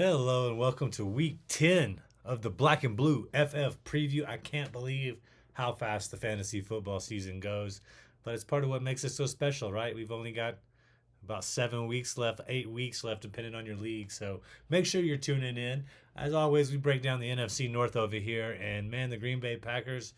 Hello and welcome to week 10 of the Black and Blue FF preview. I can't believe how fast the fantasy football season goes, but it's part of what makes it so special, right? We've only got about 7 weeks left, 8 weeks left, depending on your league. So make sure you're tuning in. As always, we break down the NFC North over here, and man, the Green Bay Packers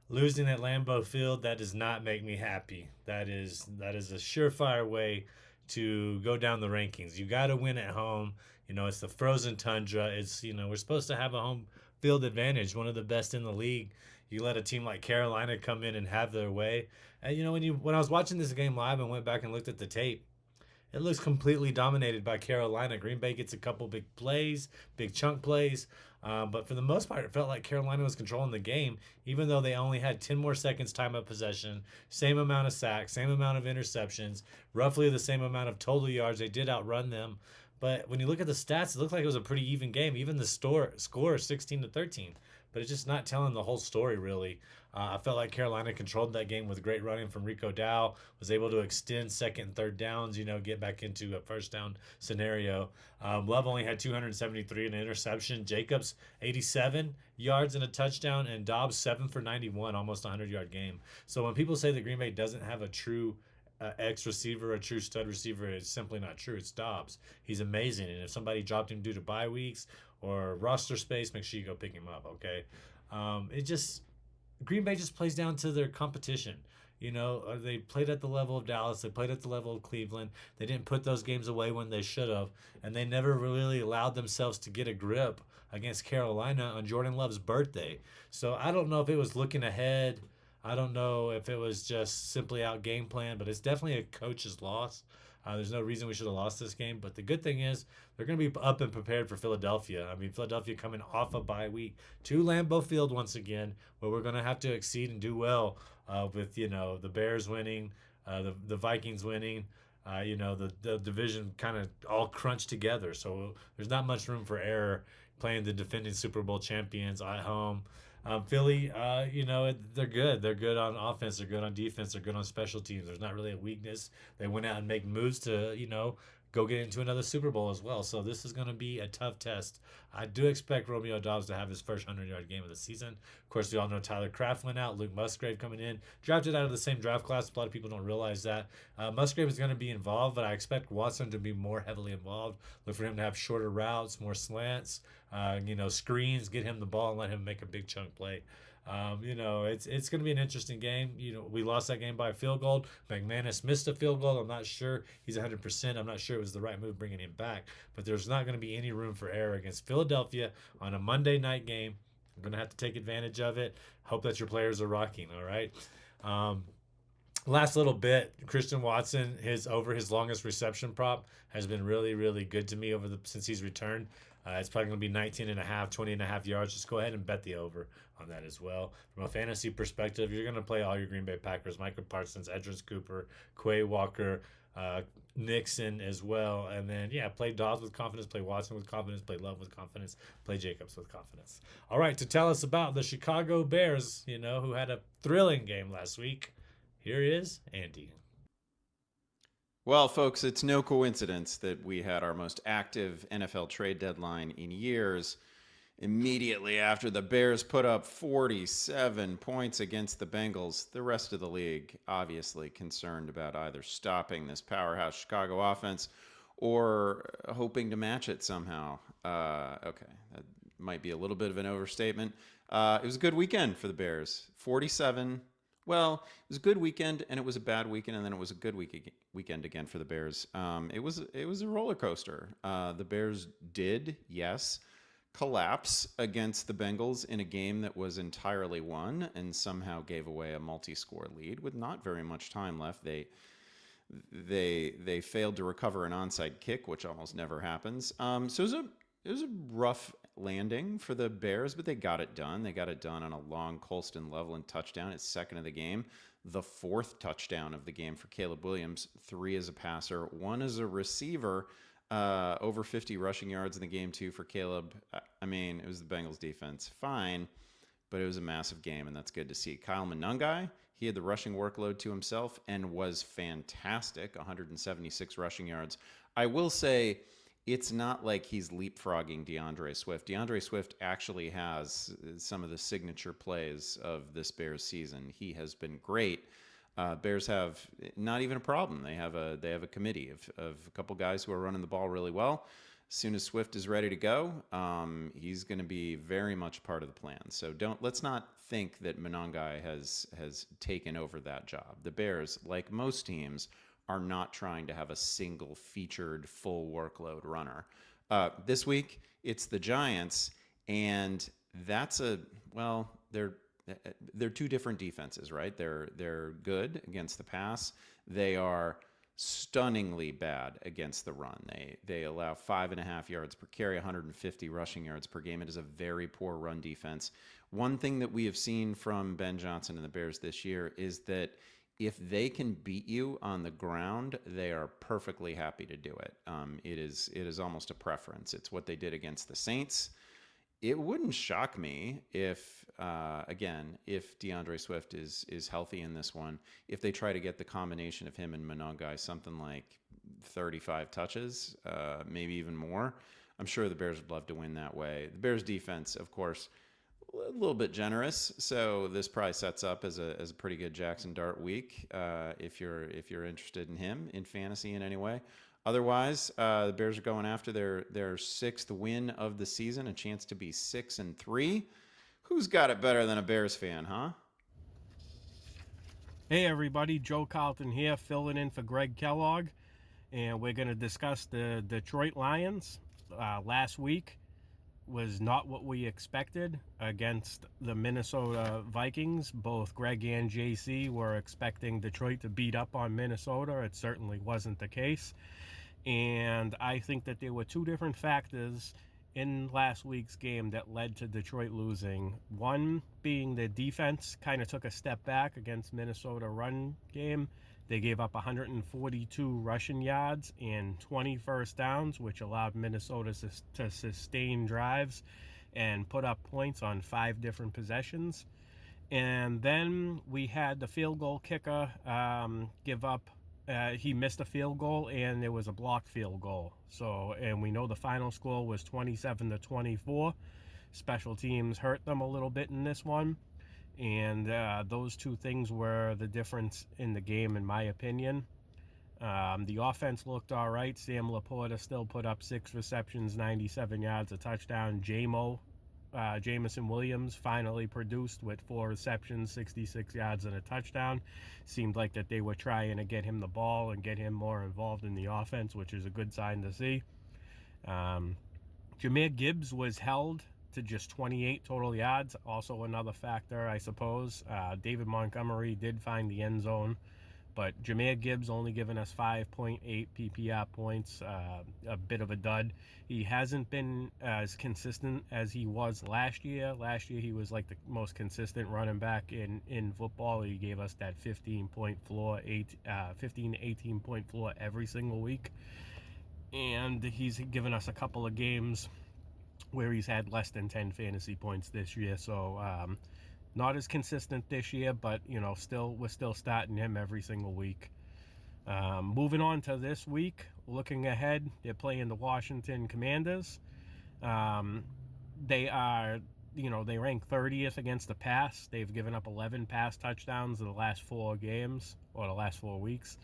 losing at Lambeau Field, that does not make me happy. That is a surefire way to go down the rankings. You got to win at home. It's the frozen tundra. We're supposed to have a home field advantage, one of the best in the league. You let a team like Carolina come in and have their way. And when I was watching this game live and went back and looked at the tape, it looks completely dominated by Carolina. Green Bay gets a couple big plays, big chunk plays. But for the most part, it felt like Carolina was controlling the game, even though they only had 10 more seconds time of possession, same amount of sacks, same amount of interceptions, roughly the same amount of total yards. They did outrun them. But when you look at the stats, it looked like it was a pretty even game. Even the score is 16-13. But it's just not telling the whole story, really. I felt like Carolina controlled that game with great running from Rico Dow, was able to extend second and third downs, get back into a first down scenario. Love only had 273 and an interception. Jacobs, 87 yards and a touchdown, and Dobbs, 7 for 91, almost a 100-yard game. So when people say that Green Bay doesn't have a true X receiver, a true stud receiver, it's simply not true. It's Dobbs. He's amazing. And if somebody dropped him due to bye weeks or roster space, make sure you go pick him up, okay? Green Bay just plays down to their competition. They played at the level of Dallas. They played at the level of Cleveland. They didn't put those games away when they should have. And they never really allowed themselves to get a grip against Carolina on Jordan Love's birthday. So I don't know if it was looking ahead. I don't know if it was just simply out game plan, but it's definitely a coach's loss. There's no reason we should have lost this game. But the good thing is they're going to be up and prepared for Philadelphia. I mean, Philadelphia coming off a bye week to Lambeau Field once again, where we're going to have to exceed and do well with, the Bears winning, the Vikings winning, the division kind of all crunched together. So there's not much room for error playing the defending Super Bowl champions at home. Philly, they're good. They're good on offense. They're good on defense. They're good on special teams. There's not really a weakness. They went out and make moves to, go get into another Super Bowl as well. So this is going to be a tough test. I do expect Romeo Dobbs to have his first 100-yard game of the season. Of course, we all know Tyler Kraft went out. Luke Musgrave coming in. Drafted out of the same draft class. A lot of people don't realize that. Musgrave is going to be involved, but I expect Watson to be more heavily involved. Look for him to have shorter routes, more slants, screens, get him the ball and let him make a big chunk play. It's going to be an interesting game. We lost that game by a field goal. McManus missed a field goal. I'm not sure he's 100%. I'm not sure it was the right move bringing him back. But there's not going to be any room for error against Philadelphia on a Monday night game. I'm going to have to take advantage of it. Hope that your players are rocking, all right? Last little bit, Christian Watson, his longest reception prop has been really, really good to me since he's returned. It's probably going to be 19 and a half, 20 and a half yards. Just go ahead and bet the over on that as well. From a fantasy perspective, you're going to play all your Green Bay Packers, Micah Parsons, Edris Cooper, Quay Walker, Nixon as well. And then, play Dobbs with confidence, play Watson with confidence, play Love with confidence, play Jacobs with confidence. All right, to tell us about the Chicago Bears, who had a thrilling game last week, here is Andy. Well, folks, it's no coincidence that we had our most active NFL trade deadline in years immediately after the Bears put up 47 points against the Bengals. The rest of the league obviously concerned about either stopping this powerhouse Chicago offense or hoping to match it somehow. Okay, that might be a little bit of an overstatement. It was a good weekend for the Bears. 47. Well, it was a good weekend, and it was a bad weekend, and then it was a good weekend again for the Bears. It was a roller coaster. The Bears did, yes, collapse against the Bengals in a game that was entirely won, and somehow gave away a multi-score lead with not very much time left. They failed to recover an onside kick, which almost never happens. So it was a rough landing for the Bears, but they got it done. They got it done on a long Colston Loveland touchdown. It's second of the game. The fourth touchdown of the game for Caleb Williams. 3 as a passer, 1 as a receiver. Over 50 rushing yards in the game, too, for Caleb. I mean, it was the Bengals defense. Fine, but it was a massive game, and that's good to see. Kyle Monangai, he had the rushing workload to himself and was fantastic. 176 rushing yards. I will say, it's not like he's leapfrogging DeAndre Swift. DeAndre Swift actually has some of the signature plays of this Bears season. He has been great. Bears have not even a problem. They have a committee of a couple guys who are running the ball really well. As soon as Swift is ready to go, he's going to be very much part of the plan. So let's not think that Monangai has taken over that job. The Bears, like most teams, are not trying to have a single featured full workload runner. This week, it's the Giants, and that's they're two different defenses, right? They're good against the pass. They are stunningly bad against the run. They allow 5.5 yards per carry, 150 rushing yards per game. It is a very poor run defense. One thing that we have seen from Ben Johnson and the Bears this year is that if they can beat you on the ground, they are perfectly happy to do it. It is almost a preference. It's what they did against the Saints. It wouldn't shock me if DeAndre Swift is healthy in this one, if they try to get the combination of him and Monangai something like 35 touches, maybe even more. I'm sure the Bears would love to win that way. The Bears defense, of course, a little bit generous, so this probably sets up as a pretty good Jackson Dart week if you're interested in him in fantasy in any way. Otherwise, the Bears are going after their sixth win of the season, a chance to be 6-3. Who's got it better than a Bears fan, huh? Hey everybody, Joe Carlton here, filling in for Greg Kellogg, and we're going to discuss the Detroit Lions. Last week was not what we expected against the Minnesota Vikings. Both Greg and JC were expecting Detroit to beat up on Minnesota. It certainly wasn't the case. And I think that there were two different factors in last week's game that led to Detroit losing. One being the defense kind of took a step back against Minnesota run game. They gave up 142 rushing yards and 20 first downs, which allowed Minnesota to sustain drives and put up points on 5 different possessions. And then we had the field goal kicker give up. He missed a field goal, and there was a blocked field goal. And we know the final score was 27-24. Special teams hurt them a little bit in this one. And those two things were the difference in the game, in my opinion. The offense looked all right. Sam Laporta still put up 6 receptions, 97 yards, a touchdown. Jameson Williams finally produced with 4 receptions, 66 yards, and a touchdown. Seemed like that they were trying to get him the ball and get him more involved in the offense, which is a good sign to see. Jahmyr Gibbs was held to just 28 total yards, also another factor, I suppose. David Montgomery did find the end zone, but Jahmyr Gibbs only given us 5.8 PPR points, a bit of a dud. He hasn't been as consistent as he was last year. Last year he was like the most consistent running back in football. He gave us that 15 to 18 point floor every single week. And he's given us a couple of games where he's had less than 10 fantasy points this year. So not as consistent this year, but we're still starting him every single week. Moving on to this week, looking ahead, they're playing the Washington Commanders. They are, they rank 30th against the pass. They've given up 11 pass touchdowns in the last 4 games, or the last 4 weeks.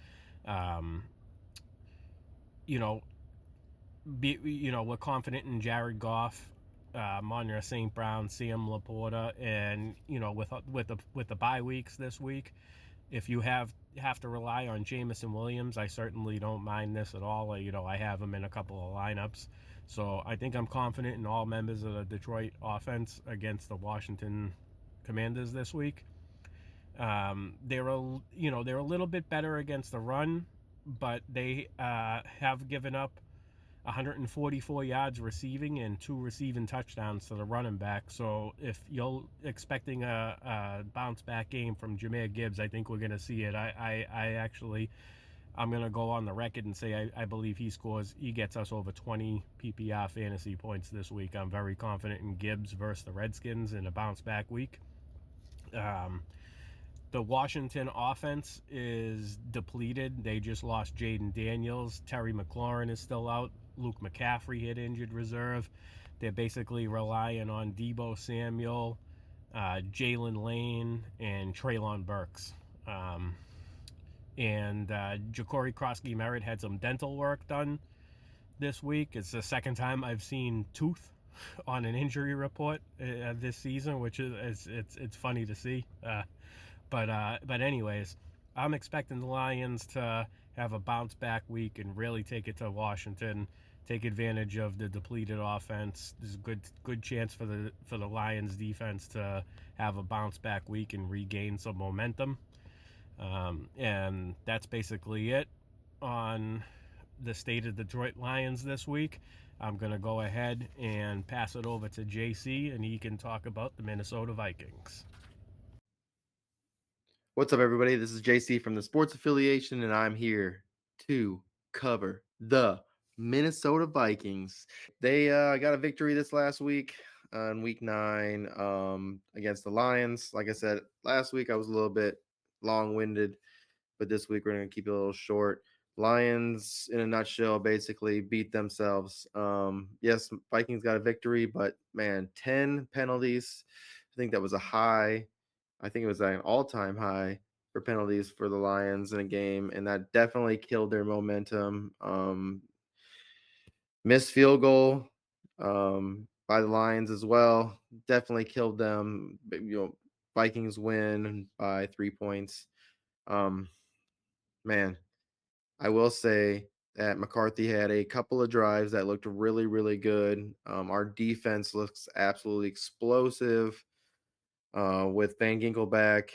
We're confident in Jared Goff, Monra St. Brown, Sam Laporta, and with the bye weeks this week, if you have to rely on Jameson Williams, I certainly don't mind this at all. I have him in a couple of lineups, so I think I'm confident in all members of the Detroit offense against the Washington Commanders this week. They're a little bit better against the run, but they have given up 144 yards receiving and 2 receiving touchdowns to the running back. So if you're expecting a bounce back game from Jahmyr Gibbs, I think we're going to see it. I'm going to go on the record and say I believe he gets us over 20 PPR fantasy points this week. I'm very confident in Gibbs versus the Redskins in a bounce back week. The Washington offense is depleted. They just lost Jaden Daniels. Terry McLaurin is still out. Luke McCaffrey hit injured reserve. They're basically relying on Debo Samuel, Jalen Lane, and Traylon Burks. Um, and Ja'Cory Krosky-Merritt had some dental work done this week. It's the second time I've seen tooth on an injury report this season, which is it's funny to see. But anyways, I'm expecting the Lions to have a bounce back week and really take it to Washington, take advantage of the depleted offense. There's a good chance for the Lions defense to have a bounce back week and regain some momentum. And that's basically it on the state of the Detroit Lions this week. I'm going to go ahead and pass it over to JC, and he can talk about the Minnesota Vikings. What's up, everybody? This is JC from the Sports Affiliation, and I'm here to cover the Minnesota Vikings. They got a victory this last week on week 9 against the Lions. Like I said, last week I was a little bit long-winded, but this week we're going to keep it a little short. Lions, in a nutshell, basically beat themselves. Yes, Vikings got a victory, but man, 10 penalties. I think that was a high. I think it was an all-time high for penalties for the Lions in a game, and that definitely killed their momentum. Missed field goal by the Lions as well, definitely killed them. But, Vikings win by 3 points. Man, I will say that McCarthy had a couple of drives that looked really, really good. Our defense looks absolutely explosive with Van Ginkel back.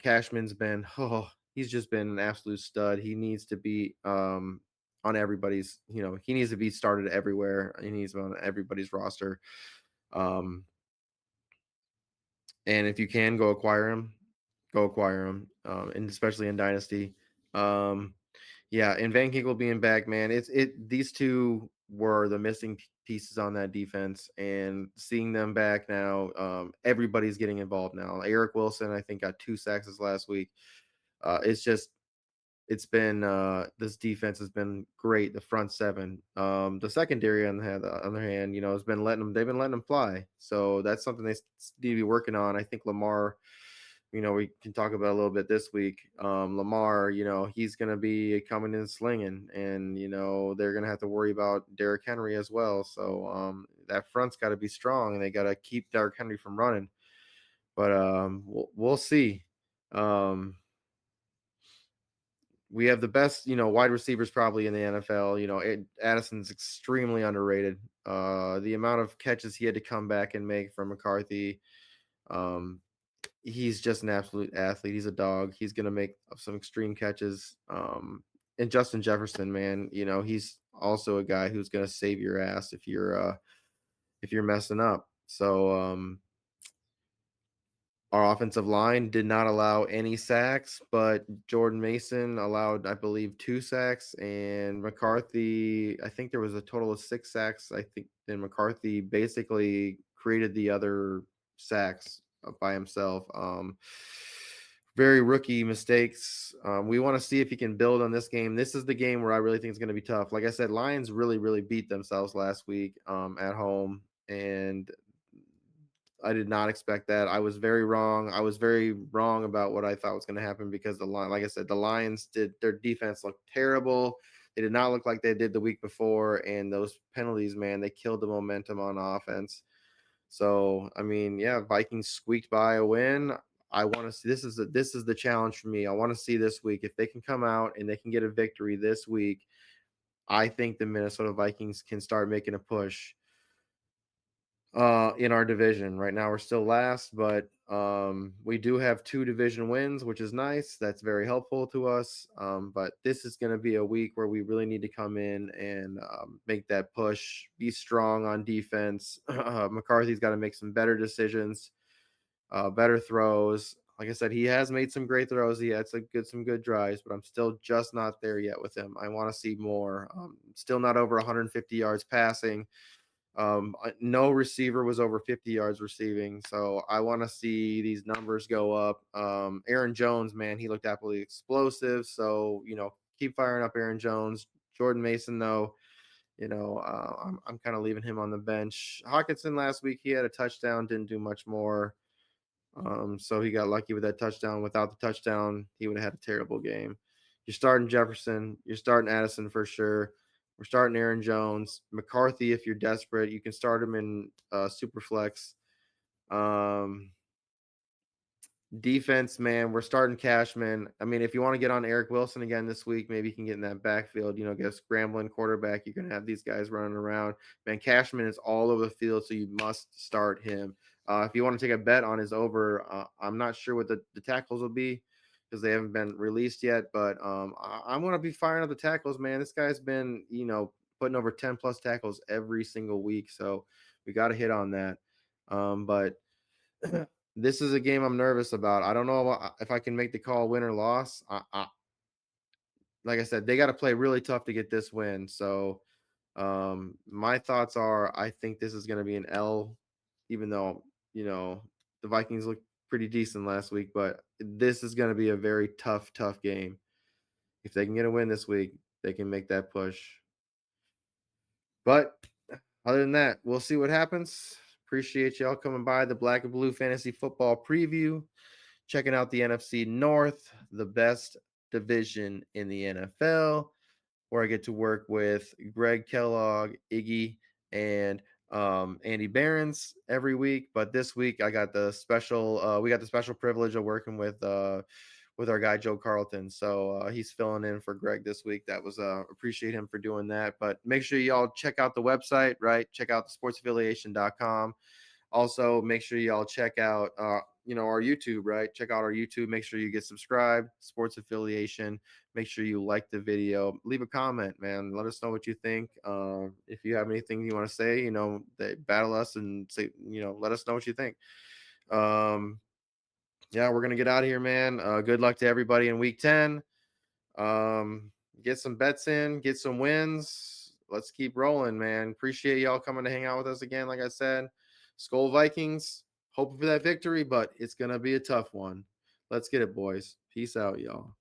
Cashman's been, he's just been an absolute stud. He needs to be on everybody's, he needs to be started everywhere. He needs to be on everybody's roster. And if you can go acquire him, go acquire him, and especially in Dynasty. Yeah, and Van Ginkel being back, man, these two were the missing pieces on that defense, and seeing them back now, everybody's getting involved now. Eric Wilson, I think, got 2 sacks this last week. It's been this defense has been great. The front seven, the secondary on the other hand, has been they've been letting them fly. So that's something they need to be working on. I think Lamar, we can talk about a little bit this week. Lamar, he's going to be coming in slinging, and they're going to have to worry about Derrick Henry as well. So that front's got to be strong, and they got to keep Derrick Henry from running. But we'll see. We have the best, wide receivers probably in the NFL. Addison's extremely underrated. The amount of catches he had to come back and make from McCarthy, he's just an absolute athlete. He's a dog. He's going to make some extreme catches. And Justin Jefferson, man, he's also a guy who's going to save your ass if you're messing up. So our offensive line did not allow any sacks, but Jordan Mason allowed, I believe, 2 sacks, and McCarthy, I think there was a total of 6 sacks. I think then McCarthy basically created the other sacks by himself. Very rookie mistakes. We want to see if he can build on this game. This is the game where I really think it's going to be tough. Like I said, Lions really, really beat themselves last week at home, and I did not expect that. I was very wrong. I was very wrong about what I thought was going to happen because like I said, the Lions their defense looked terrible. They did not look like they did the week before, and those penalties, man, they killed the momentum on offense. So, I mean, yeah, Vikings squeaked by a win. I want to see this is the challenge for me. I want to see this week if they can come out and they can get a victory this week. I think the Minnesota Vikings can start making a push in our division. Right now we're still last, but we do have 2 division wins, which is nice. That's very helpful to us. But this is going to be a week where we really need to come in and make that push, be strong on defense. McCarthy's got to make some better decisions, better throws. Like I said, he has made some great throws. He had some good drives, but I'm still just not there yet with him. I want to see more. Still not over 150 yards passing. No receiver was over 50 yards receiving, so I want to see these numbers go up. Aaron Jones, man, he looked absolutely explosive. So keep firing up Aaron Jones. Jordan Mason, though, I'm kind of leaving him on the bench. Hawkinson last week, he had a touchdown, didn't do much more. So he got lucky with that touchdown. Without the touchdown, he would have had a terrible game. You're starting Jefferson. You're starting Addison for sure. We're starting Aaron Jones. McCarthy, if you're desperate, you can start him in super flex. Um, Defense, man, we're starting Cashman. I mean, if you want to get on Eric Wilson again this week, maybe you can get in that backfield, get a scrambling quarterback. You're going to have these guys running around. Man, Cashman is all over the field, so you must start him. If you want to take a bet on his over, I'm not sure what the tackles will be because they haven't been released yet, but I'm going to be firing up the tackles, man. This guy's been, putting over 10 plus tackles every single week, so we got to hit on that. But this is a game I'm nervous about. I don't know if I can make the call win or loss. Like I said, they got to play really tough to get this win. So my thoughts are I think this is going to be an L, even though, the Vikings looked pretty decent last week. But this is going to be a very tough game. If they can get a win this week, they can make that push. But other than that, we'll see what happens. Appreciate y'all coming by the Black and Blue Fantasy Football Preview, checking out the NFC North, the best division in the NFL, where I get to work with Greg Kellogg, Iggy, and Andy Behrens every week. But this week I got the special. We got the special privilege of working with our guy Joe Carlton. So he's filling in for Greg this week. That was appreciate him for doing that. But make sure y'all check out the website, right? Check out thesportsaffiliation.com. Also, make sure y'all check out our YouTube, right? Check out our YouTube. Make sure you get subscribed, Sports Affiliation. Make sure you like the video. Leave a comment, man. Let us know what you think. If you have anything you want to say, they battle us and say, let us know what you think. Yeah, we're gonna get out of here, man. Good luck to everybody in week 10. Get some bets in, get some wins. Let's keep rolling, man. Appreciate y'all coming to hang out with us again. Like I said, Skull Vikings, hoping for that victory, but it's gonna be a tough one. Let's get it, boys. Peace out, y'all.